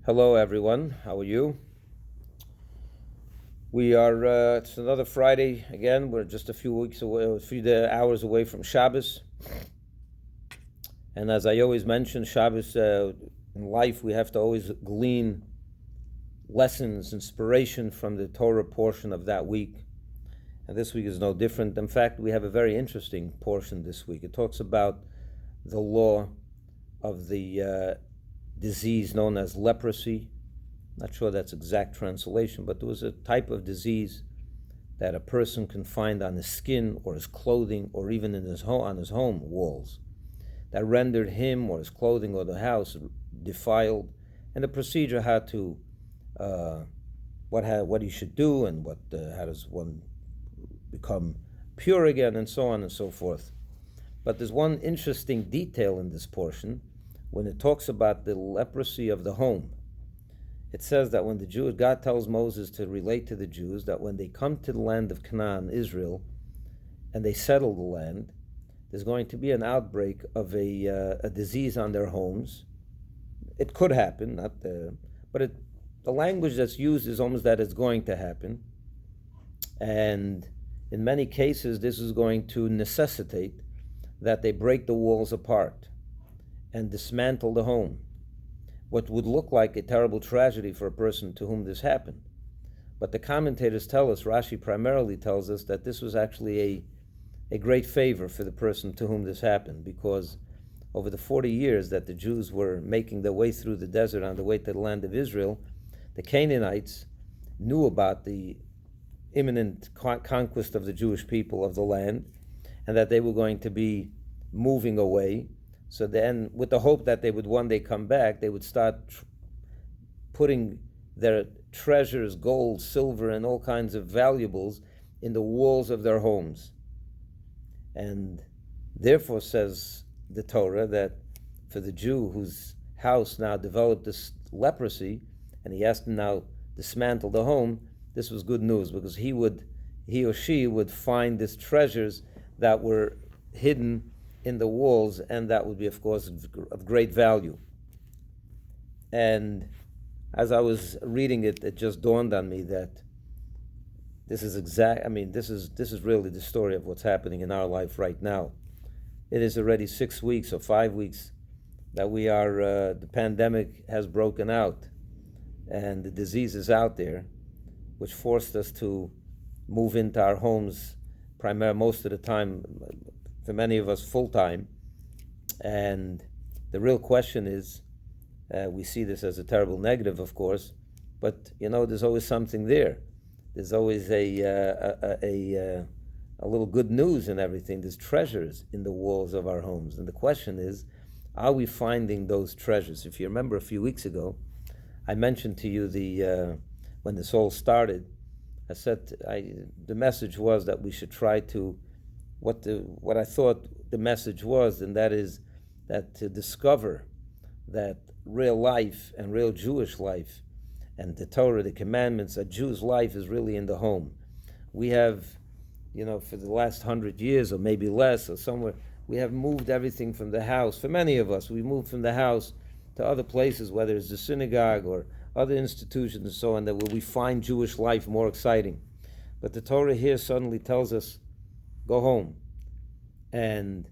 Hello, everyone. How are you? It's another Friday again. We're just a few weeks away, a few hours away from Shabbos. And as I always mention, Shabbos in life, we have to always glean lessons, inspiration from the Torah portion of that week. And this week is no different. In fact, we have a very interesting portion this week. It talks about the law of the disease known as leprosy. Not sure that's exact translation, but there was a type of disease that a person can find on his skin or his clothing or even in on his home walls that rendered him or his clothing or the house defiled, and the procedure had to what he should do and how does one become pure again and so on and so forth. But there's one interesting detail in this portion when it talks about the leprosy of the home. It says that when God tells Moses to relate to the Jews that when they come to the land of Canaan, Israel, and they settle the land, there's going to be an outbreak of a disease on their homes. It could happen, but the language that's used is almost that it's going to happen. And in many cases, this is going to necessitate that they break the walls apart and dismantle the home. What would look like a terrible tragedy for a person to whom this happened. But the commentators tell us, Rashi primarily tells us, that this was actually a great favor for the person to whom this happened, because over the 40 years that the Jews were making their way through the desert on the way to the land of Israel, the Canaanites knew about the imminent conquest of the Jewish people of the land, and that they were going to be moving away. So then, with the hope that they would one day come back, they would start putting their treasures, gold, silver, and all kinds of valuables in the walls of their homes. And therefore, says the Torah, that for the Jew whose house now developed this leprosy, and he has to now dismantle the home, this was good news, because he or she would find these treasures that were hidden in the walls, and that would be, of course, of great value. And as I was reading it, it just dawned on me that this is this is really the story of what's happening in our life right now. It is already 6 weeks or 5 weeks that the pandemic has broken out, and the disease is out there, which forced us to move into our homes most of the time, for many of us full-time. And the real question is, we see this as a terrible negative, of course, but there's always something there. There's always a little good news in everything. There's treasures in the walls of our homes, and the question is, are we finding those treasures? If you remember a few weeks ago, I mentioned to you when this all started, I said the message was that we should try to what I thought the message was, and that is that to discover that real life and real Jewish life and the Torah, the commandments, a Jew's life is really in the home. We have, for the last 100 years or maybe less or somewhere, we have moved everything from the house. For many of us, we moved from the house to other places, whether it's the synagogue or other institutions and so on, that where we find Jewish life more exciting. But the Torah here suddenly tells us, go home. And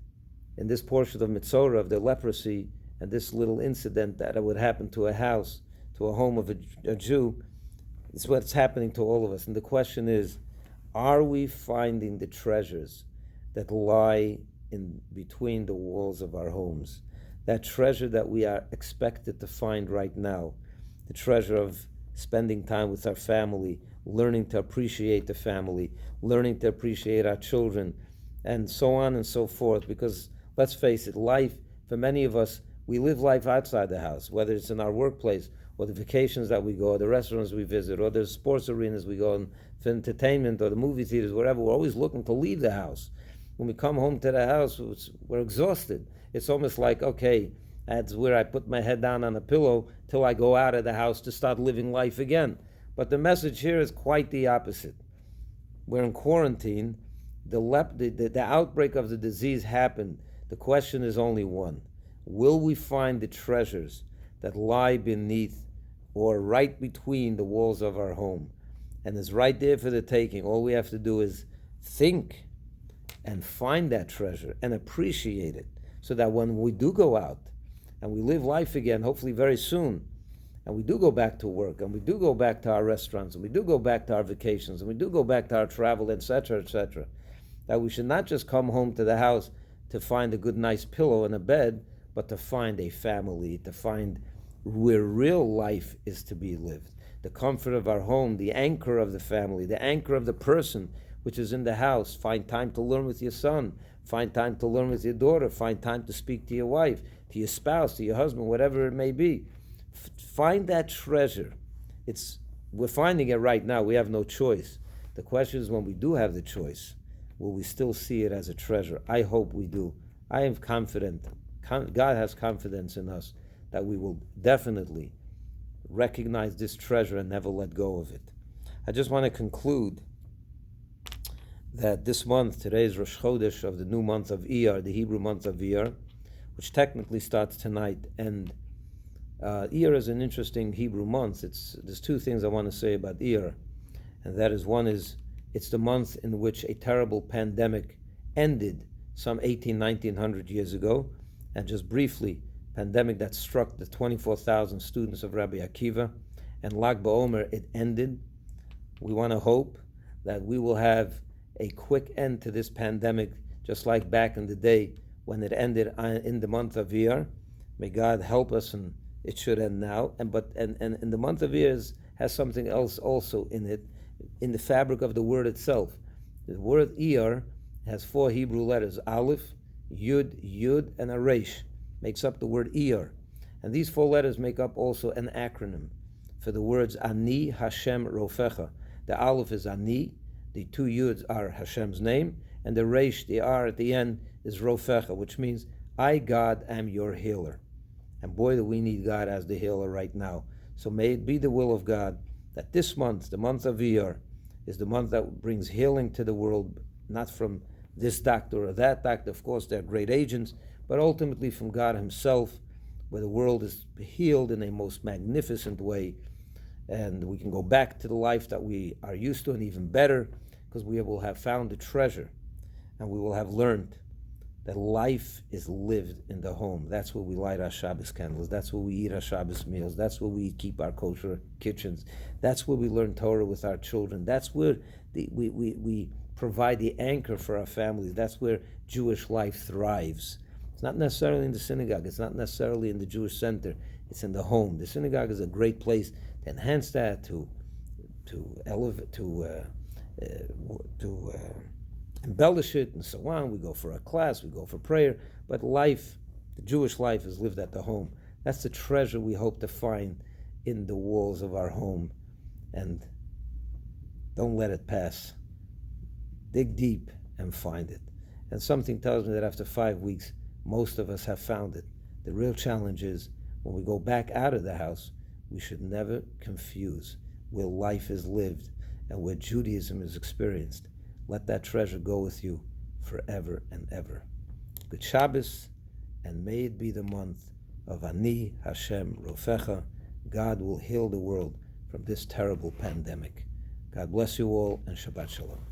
in this portion of Mitzorah, of the leprosy, and this little incident that would happen to a house, to a home of a Jew, it's what's happening to all of us. And the question is, are we finding the treasures that lie in between the walls of our homes? That treasure that we are expected to find right now, the treasure of spending time with our family, learning to appreciate the family, learning to appreciate our children, and so on and so forth. Because let's face it, life, for many of us, we live life outside the house, whether it's in our workplace, or the vacations that we go, or the restaurants we visit, or the sports arenas we go, and for entertainment, or the movie theaters, wherever. We're always looking to leave the house. When we come home to the house, we're exhausted. It's almost like, okay, that's where I put my head down on a pillow till I go out of the house to start living life again. But the message here is quite the opposite. We're in quarantine. The outbreak of the disease happened. The question is only one. Will we find the treasures that lie beneath or right between the walls of our home. And it's right there for the taking. All we have to do is think and find that treasure and appreciate it, so that when we do go out and we live life again, hopefully very soon, and we do go back to work, and we do go back to our restaurants, and we do go back to our vacations, and we do go back to our travel, etc., etc., that we should not just come home to the house to find a good, nice pillow and a bed, but to find a family, to find where real life is to be lived. The comfort of our home, the anchor of the family, the anchor of the person which is in the house. Find time to learn with your son. Find time to learn with your daughter. Find time to speak to your wife, to your spouse, to your husband, whatever it may be. Find that treasure. We're finding it right now. We have no choice. The question is, when we do have the choice, will we still see it as a treasure? I hope we do. I am confident. God has confidence in us that we will definitely recognize this treasure and never let go of it. I just want to conclude that this month, today is Rosh Chodesh of the new month of Iyar, the Hebrew month of Iyar, which technically starts tonight. And Iyar is an interesting Hebrew month. There's two things I want to say about Iyar, and that is, one is, it's the month in which a terrible pandemic ended some 1900 years ago. And just briefly, pandemic that struck the 24,000 students of Rabbi Akiva, and Lag BaOmer, it ended. We want to hope that we will have a quick end to this pandemic, just like back in the day when it ended in the month of Iyar. May God help us, and it should end now. And the month of Iyar has something else also in it, in the fabric of the word itself. The word Iyar has 4 Hebrew letters: Aleph, Yud, Yud, and a Resh, makes up the word Iyar. And these 4 letters make up also an acronym for the words Ani Hashem Rofecha. The Aleph is Ani, the 2 Yuds are Hashem's name, and the Resh, the R at the end, is Rofecha, which means, I, God, am your healer. And boy, do we need God as the healer right now. So may it be the will of God that this month, the month of Iyar, is the month that brings healing to the world, not from this doctor or that doctor. Of course, they're great agents, but ultimately from God himself, where the world is healed in a most magnificent way. And we can go back to the life that we are used to, and even better, because we will have found the treasure, and we will have learned that life is lived in the home. That's where we light our Shabbos candles. That's where we eat our Shabbos meals. That's where we keep our kosher kitchens. That's where we learn Torah with our children. That's where we provide the anchor for our families. That's where Jewish life thrives. It's not necessarily in the synagogue. It's not necessarily in the Jewish center. It's in the home. The synagogue is a great place to enhance that, to elevate, to embellish it, and so on. We go for a class, we go for prayer, but life, the Jewish life, is lived at the home. That's the treasure we hope to find in the walls of our home. And don't let it pass. Dig deep and find it. And something tells me that after 5 weeks, most of us have found it. The real challenge is, when we go back out of the house, we should never confuse where life is lived and where Judaism is experienced. Let that treasure go with you forever and ever. Good Shabbos, and may it be the month of Ani Hashem Rofecha. God will heal the world from this terrible pandemic. God bless you all, and Shabbat Shalom.